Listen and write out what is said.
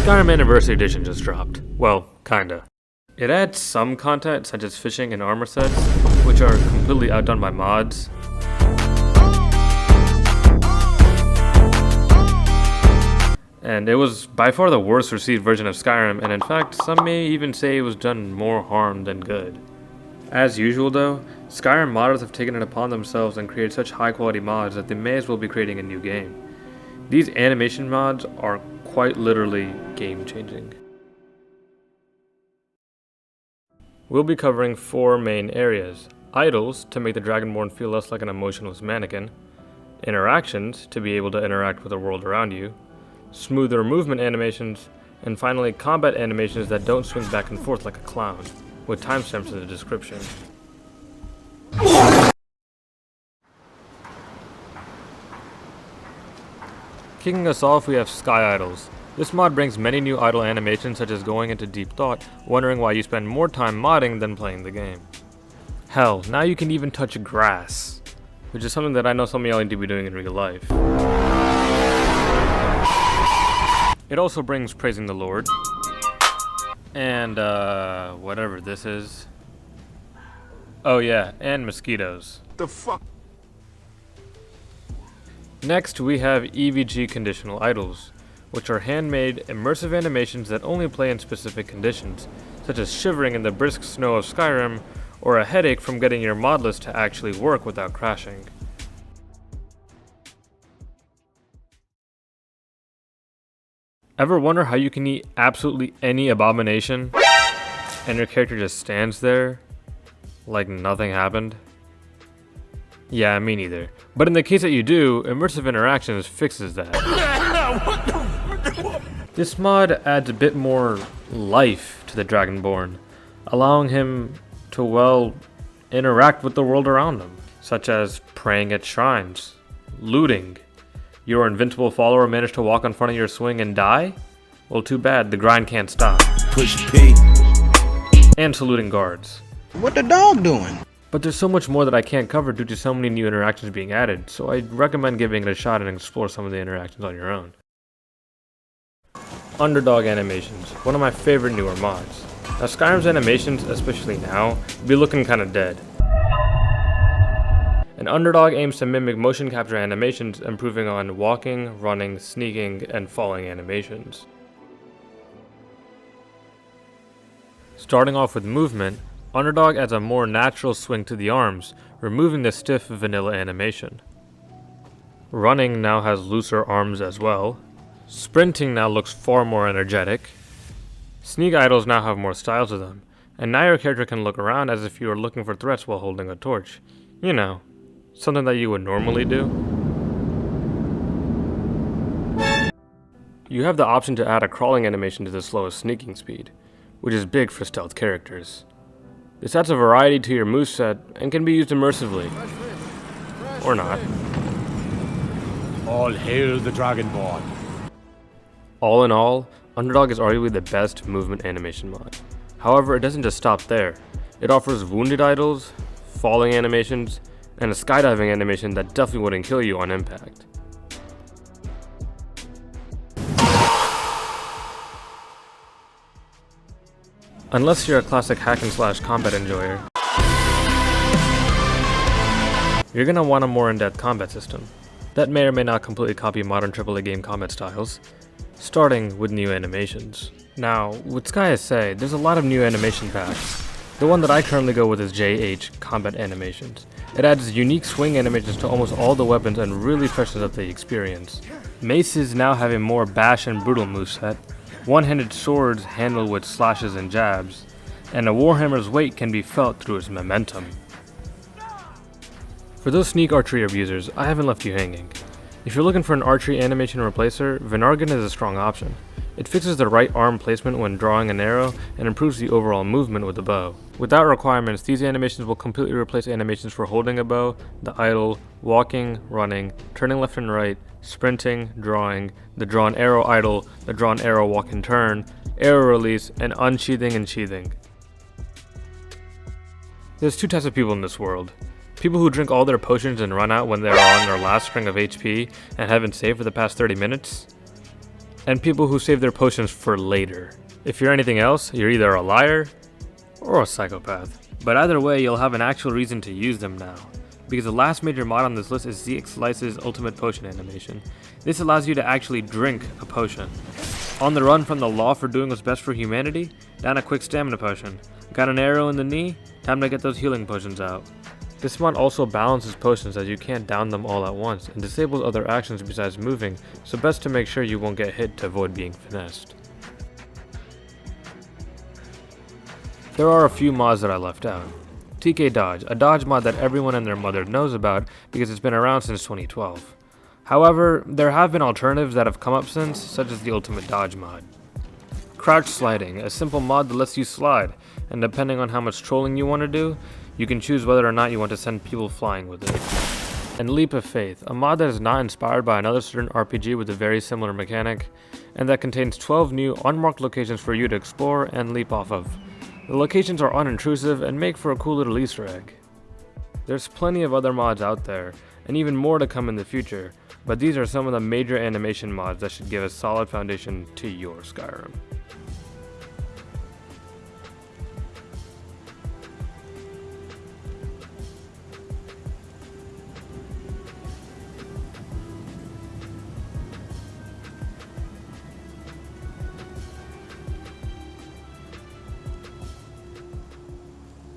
Skyrim Anniversary Edition just dropped. Well, kinda. It adds some content such as fishing and armor sets, which are completely outdone by mods. And it was by far the worst received version of Skyrim, and in fact, some may even say it was done more harm than good. As usual though, Skyrim modders have taken it upon themselves and created such high quality mods that they may as well be creating a new game. These animation mods are quite literally game changing. We'll be covering 4 main areas: idols, to make the Dragonborn feel less like an emotionless mannequin; interactions, to be able to interact with the world around you; smoother movement animations; and finally combat animations that don't swing back and forth like a clown, with timestamps in the description. Kicking us off, we have Sky Idols. This mod brings many new idle animations, such as going into deep thought, wondering why you spend more time modding than playing the game. Hell, now you can even touch grass, which is something that I know some of y'all need to be doing in real life. It also brings praising the Lord, and whatever this is. Oh yeah, and mosquitoes. The fuck? Next, we have EVG conditional idols, which are handmade, immersive animations that only play in specific conditions, such as shivering in the brisk snow of Skyrim, or a headache from getting your mod list to actually work without crashing. Ever wonder how you can eat absolutely any abomination, and your character just stands there, like nothing happened? Yeah, me neither. But in the case that you do, immersive interactions fixes that. This mod adds a bit more life to the Dragonborn, allowing him to, well, interact with the world around him, such as praying at shrines, looting. Your invincible follower managed to walk in front of your swing and die? Well, too bad, the grind can't stop. Push P. And saluting guards. What the dog doing? But there's so much more that I can't cover due to so many new interactions being added, so I'd recommend giving it a shot and explore some of the interactions on your own. Underdog animations, one of my favorite newer mods. Now Skyrim's animations, especially now, be looking kinda dead. An underdog aims to mimic motion capture animations, improving on walking, running, sneaking, and falling animations. Starting off with movement, Underdog adds a more natural swing to the arms, removing the stiff vanilla animation. Running now has looser arms as well. Sprinting now looks far more energetic. Sneak idols now have more style to them, and now your character can look around as if you were looking for threats while holding a torch. You know, something that you would normally do. You have the option to add a crawling animation to the slowest sneaking speed, which is big for stealth characters. This adds a variety to your moveset and can be used immersively. Or not. All hail the Dragonborn. All in all, Underdog is arguably the best movement animation mod. However, it doesn't just stop there. It offers wounded idols, falling animations, and a skydiving animation that definitely wouldn't kill you on impact. Unless you're a classic hack and slash combat enjoyer, you're gonna want a more in-depth combat system that may or may not completely copy modern AAA game combat styles, starting with new animations. Now, with Sky SA, there's a lot of new animation packs. The one that I currently go with is JH Combat Animations. It adds unique swing animations to almost all the weapons and really freshens up the experience. Maces now have a more bash and brutal moveset, one-handed swords handled with slashes and jabs, and a warhammer's weight can be felt through its momentum. For those sneak archery abusers, I haven't left you hanging. If you're looking for an archery animation replacer, Venargan is a strong option. It fixes the right arm placement when drawing an arrow and improves the overall movement with the bow. Without requirements, these animations will completely replace animations for holding a bow, the idle, walking, running, turning left and right, sprinting, drawing, the drawn arrow idle, the drawn arrow walk and turn, arrow release, and unsheathing and sheathing. There's 2 types of people in this world. People who drink all their potions and run out when they're on their last string of HP and haven't saved for the past 30 minutes. and people who save their potions for later. If you're anything else, you're either a liar or a psychopath. But either way, you'll have an actual reason to use them now, because the last major mod on this list is ZX Slice's Ultimate Potion animation. This allows you to actually drink a potion. On the run from the law for doing what's best for humanity, down a quick stamina potion. Got an arrow in the knee? Time to get those healing potions out. This mod also balances potions as you can't down them all at once, and disables other actions besides moving, so best to make sure you won't get hit to avoid being finessed. There are a few mods that I left out. TK Dodge, a dodge mod that everyone and their mother knows about because it's been around since 2012. However, there have been alternatives that have come up since, such as the Ultimate Dodge mod. Crouch Sliding, a simple mod that lets you slide, and depending on how much trolling you want to do, you can choose whether or not you want to send people flying with it. And Leap of Faith, a mod that is not inspired by another certain RPG with a very similar mechanic, and that contains 12 new unmarked locations for you to explore and leap off of. The locations are unintrusive and make for a cool little Easter egg. There's plenty of other mods out there, and even more to come in the future, but these are some of the major animation mods that should give a solid foundation to your Skyrim.